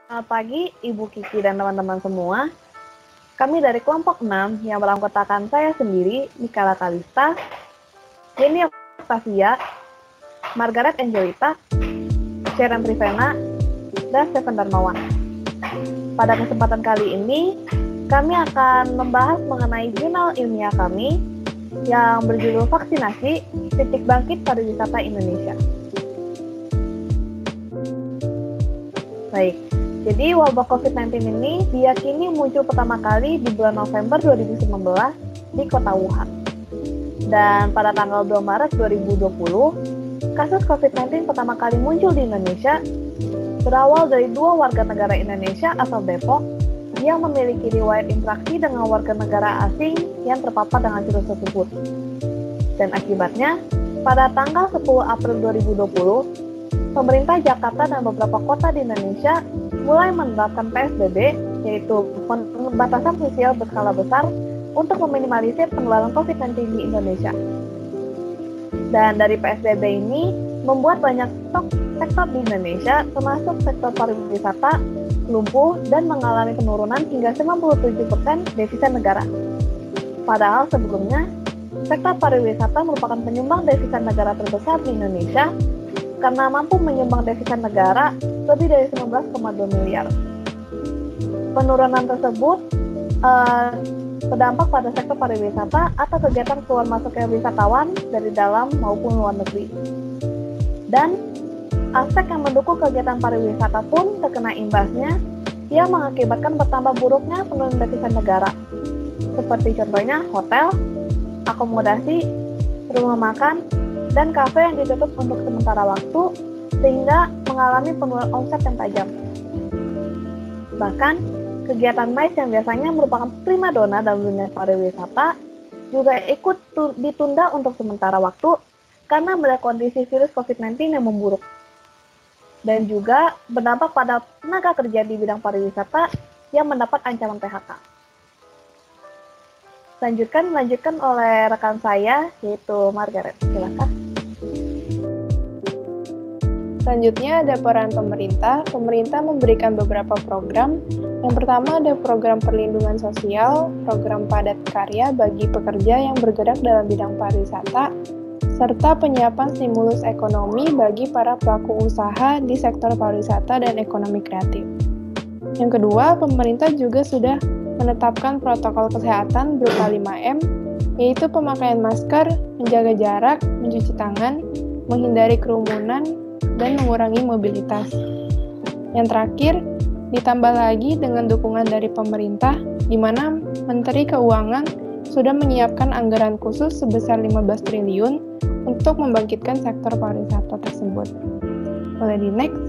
Selamat pagi, Ibu Kiki dan teman-teman semua. Kami dari kelompok 6 yang beranggotakan saya sendiri, Mikala Kalista, Yeni Octavia, Margaret Angelita, Sharon Trivena, dan Stephen Darmawan. Pada kesempatan kali ini, kami akan membahas mengenai jurnal ilmiah kami yang berjudul Vaksinasi, Titik Bangkit Pariwisata Indonesia. Baik, jadi wabah COVID-19 ini diyakini muncul pertama kali di bulan November 2019 di kota Wuhan. Dan pada tanggal 2 Maret 2020, kasus COVID-19 pertama kali muncul di Indonesia berawal dari 2 warga negara Indonesia asal Depok yang memiliki riwayat interaksi dengan warga negara asing yang terpapar dengan virus tersebut. Dan akibatnya, pada tanggal 10 April 2020, pemerintah Jakarta dan beberapa kota di Indonesia mulai menerapkan PSBB, yaitu pembatasan sosial berskala besar untuk meminimalisir penularan COVID-19 di Indonesia. Dan dari PSBB ini membuat banyak sektor di Indonesia, termasuk sektor pariwisata, lumpuh dan mengalami penurunan hingga 97% devisa negara. Padahal sebelumnya, sektor pariwisata merupakan penyumbang devisa negara terbesar di Indonesia karena mampu menyumbang devisa negara lebih dari 19,2 miliar. Penurunan tersebut berdampak pada sektor pariwisata atau kegiatan keluar masuknya wisatawan dari dalam maupun luar negeri. Dan aspek yang mendukung kegiatan pariwisata pun terkena imbasnya yang mengakibatkan bertambah buruknya penurunan devisa negara. Seperti contohnya hotel, akomodasi, rumah makan, dan kafe yang ditutup untuk sementara waktu sehingga mengalami penurunan omset yang tajam. Bahkan, kegiatan MICE yang biasanya merupakan primadona dalam dunia pariwisata juga ikut ditunda untuk sementara waktu karena melihat kondisi virus COVID-19 yang memburuk. Dan juga berdampak pada tenaga kerja di bidang pariwisata yang mendapat ancaman PHK. Dilanjutkan oleh rekan saya, yaitu Margaret. Silakan. Selanjutnya ada peran pemerintah. Pemerintah memberikan beberapa program. Yang pertama ada program perlindungan sosial, program padat karya bagi pekerja yang bergerak dalam bidang pariwisata, serta penyiapan stimulus ekonomi bagi para pelaku usaha di sektor pariwisata dan ekonomi kreatif. Yang kedua, pemerintah juga sudah menetapkan protokol kesehatan berupa 5M, yaitu pemakaian masker, menjaga jarak, mencuci tangan, menghindari kerumunan, dan mengurangi mobilitas. Yang terakhir, ditambah lagi dengan dukungan dari pemerintah, di mana Menteri Keuangan sudah menyiapkan anggaran khusus sebesar 15 triliun untuk membangkitkan sektor pariwisata tersebut. Boleh di next.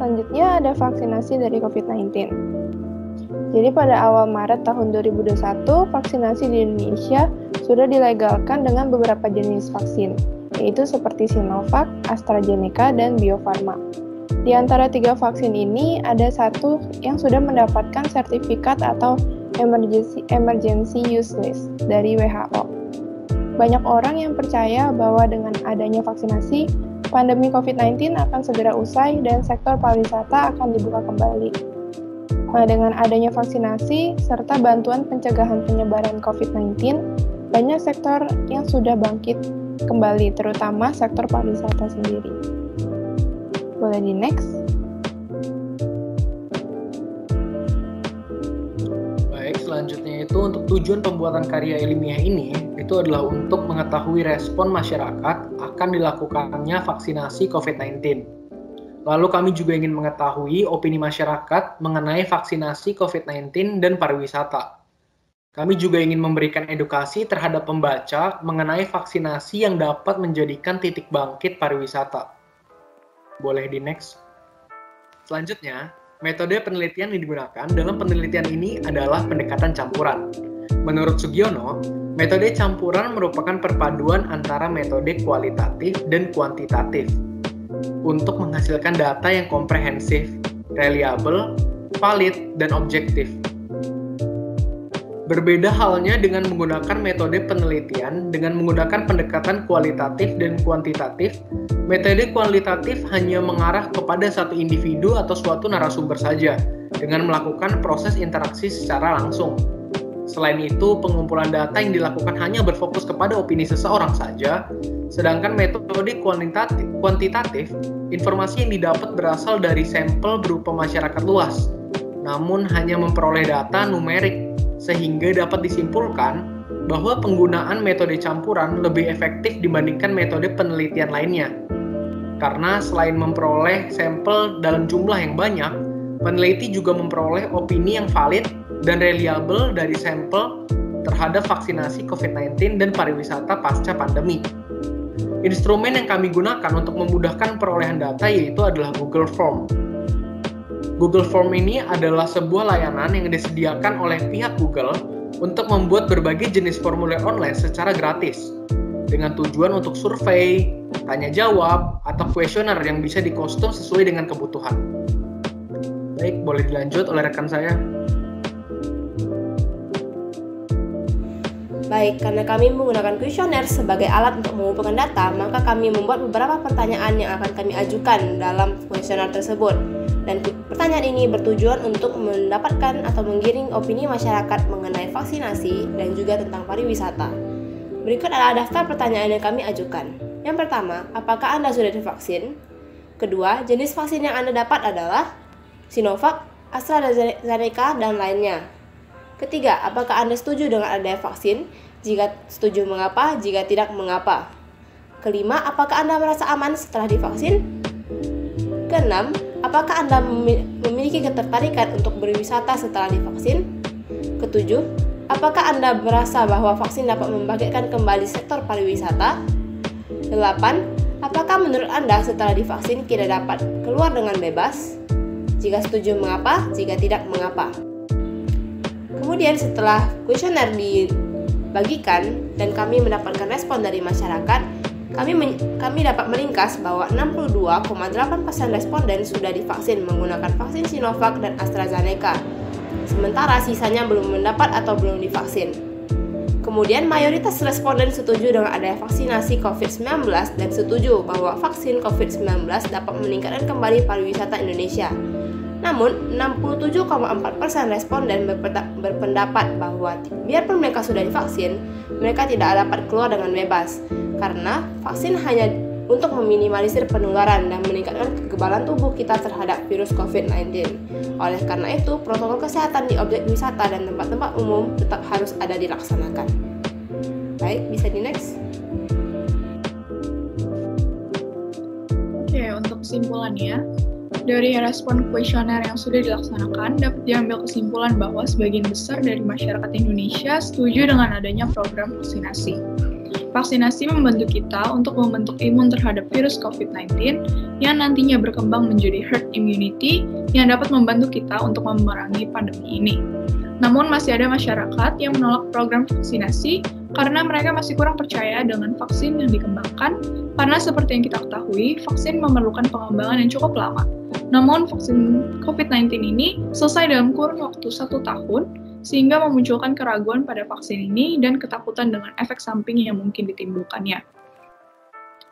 Selanjutnya ada vaksinasi dari COVID-19. Jadi pada awal Maret tahun 2021, vaksinasi di Indonesia sudah dilegalkan dengan beberapa jenis vaksin, yaitu seperti Sinovac, AstraZeneca, dan Bio Farma. Di antara 3 vaksin ini, ada satu yang sudah mendapatkan sertifikat atau emergency use list dari WHO. Banyak orang yang percaya bahwa dengan adanya vaksinasi, pandemi COVID-19 akan segera usai dan sektor pariwisata akan dibuka kembali. Nah, dengan adanya vaksinasi serta bantuan pencegahan penyebaran COVID-19, banyak sektor yang sudah bangkit kembali, terutama sektor pariwisata sendiri. Boleh di next. Baik, selanjutnya itu untuk tujuan pembuatan karya ilmiah ini, itu adalah untuk mengetahui respon masyarakat akan dilakukannya vaksinasi COVID-19. Lalu kami juga ingin mengetahui opini masyarakat mengenai vaksinasi COVID-19 dan pariwisata. Kami juga ingin memberikan edukasi terhadap pembaca mengenai vaksinasi yang dapat menjadikan titik bangkit pariwisata. Boleh di next. Selanjutnya, metode penelitian yang digunakan dalam penelitian ini adalah pendekatan campuran. Menurut Sugiono, metode campuran merupakan perpaduan antara metode kualitatif dan kuantitatif untuk menghasilkan data yang komprehensif, reliable, valid, dan objektif. Berbeda halnya dengan menggunakan metode penelitian dengan menggunakan pendekatan kualitatif dan kuantitatif. Metode kualitatif hanya mengarah kepada satu individu atau suatu narasumber saja dengan melakukan proses interaksi secara langsung. Selain itu, pengumpulan data yang dilakukan hanya berfokus kepada opini seseorang saja, sedangkan metode kuantitatif, informasi yang didapat berasal dari sampel berupa masyarakat luas, namun hanya memperoleh data numerik, sehingga dapat disimpulkan bahwa penggunaan metode campuran lebih efektif dibandingkan metode penelitian lainnya. Karena selain memperoleh sampel dalam jumlah yang banyak, peneliti juga memperoleh opini yang valid dan reliable dari sampel terhadap vaksinasi COVID-19 dan pariwisata pasca pandemi. Instrumen yang kami gunakan untuk memudahkan perolehan data yaitu adalah Google Form. Google Form ini adalah sebuah layanan yang disediakan oleh pihak Google untuk membuat berbagai jenis formulir online secara gratis dengan tujuan untuk survei, tanya jawab, atau kuesioner yang bisa dikostum sesuai dengan kebutuhan. Baik, boleh dilanjut oleh rekan saya. Baik, karena kami menggunakan kuesioner sebagai alat untuk mengumpulkan data, maka kami membuat beberapa pertanyaan yang akan kami ajukan dalam kuesioner tersebut. Dan pertanyaan ini bertujuan untuk mendapatkan atau menggiring opini masyarakat mengenai vaksinasi dan juga tentang pariwisata. Berikut adalah daftar pertanyaan yang kami ajukan. Yang pertama, apakah Anda sudah divaksin? Kedua, jenis vaksin yang Anda dapat adalah Sinovac, AstraZeneca, dan lainnya. Ketiga, apakah Anda setuju dengan adanya vaksin? Jika setuju, mengapa? Jika tidak, mengapa? Kelima, apakah Anda merasa aman setelah divaksin? Keenam, apakah Anda memiliki ketertarikan untuk berwisata setelah divaksin? Ketujuh, apakah Anda merasa bahwa vaksin dapat membangkitkan kembali sektor pariwisata? Delapan, apakah menurut Anda setelah divaksin kita dapat keluar dengan bebas? Jika setuju, mengapa? Jika tidak, mengapa? Kemudian setelah kuesioner dibagikan dan kami mendapatkan respon dari masyarakat, kami dapat meringkas bahwa 62,8% responden sudah divaksin menggunakan vaksin Sinovac dan AstraZeneca, sementara sisanya belum mendapat atau belum divaksin. Kemudian mayoritas responden setuju dengan adanya vaksinasi COVID-19 dan setuju bahwa vaksin COVID-19 dapat meningkatkan kembali pariwisata Indonesia. Namun, 67,4% responden berpendapat bahwa biarpun mereka sudah divaksin, mereka tidak dapat keluar dengan bebas, karena vaksin hanya untuk meminimalisir penularan dan meningkatkan kekebalan tubuh kita terhadap virus COVID-19. Oleh karena itu, protokol kesehatan di objek wisata dan tempat-tempat umum tetap harus ada dilaksanakan. Baik, bisa di next. Oke, untuk kesimpulannya, dari respon kuesioner yang sudah dilaksanakan, dapat diambil kesimpulan bahwa sebagian besar dari masyarakat Indonesia setuju dengan adanya program vaksinasi. Vaksinasi membantu kita untuk membentuk imun terhadap virus COVID-19 yang nantinya berkembang menjadi herd immunity yang dapat membantu kita untuk memerangi pandemi ini. Namun masih ada masyarakat yang menolak program vaksinasi karena mereka masih kurang percaya dengan vaksin yang dikembangkan, karena seperti yang kita ketahui, vaksin memerlukan pengembangan yang cukup lama. Namun, vaksin COVID-19 ini selesai dalam kurun waktu 1 tahun, sehingga memunculkan keraguan pada vaksin ini dan ketakutan dengan efek samping yang mungkin ditimbulkannya.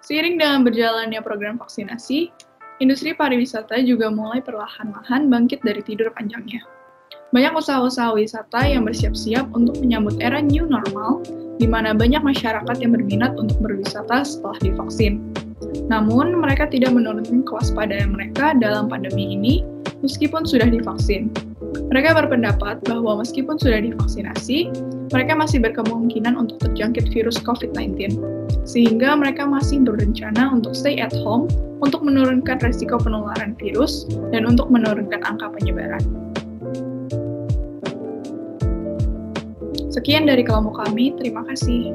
Seiring dengan berjalannya program vaksinasi, industri pariwisata juga mulai perlahan-lahan bangkit dari tidur panjangnya. Banyak usaha-usaha wisata yang bersiap-siap untuk menyambut era new normal, di mana banyak masyarakat yang berminat untuk berwisata setelah divaksin. Namun, mereka tidak menurunkan kewaspadaan mereka dalam pandemi ini, meskipun sudah divaksin. Mereka berpendapat bahwa meskipun sudah divaksinasi, mereka masih berkemungkinan untuk terjangkit virus COVID-19, sehingga mereka masih berencana untuk stay at home untuk menurunkan resiko penularan virus dan untuk menurunkan angka penyebaran. Sekian dari kelompok kami, terima kasih.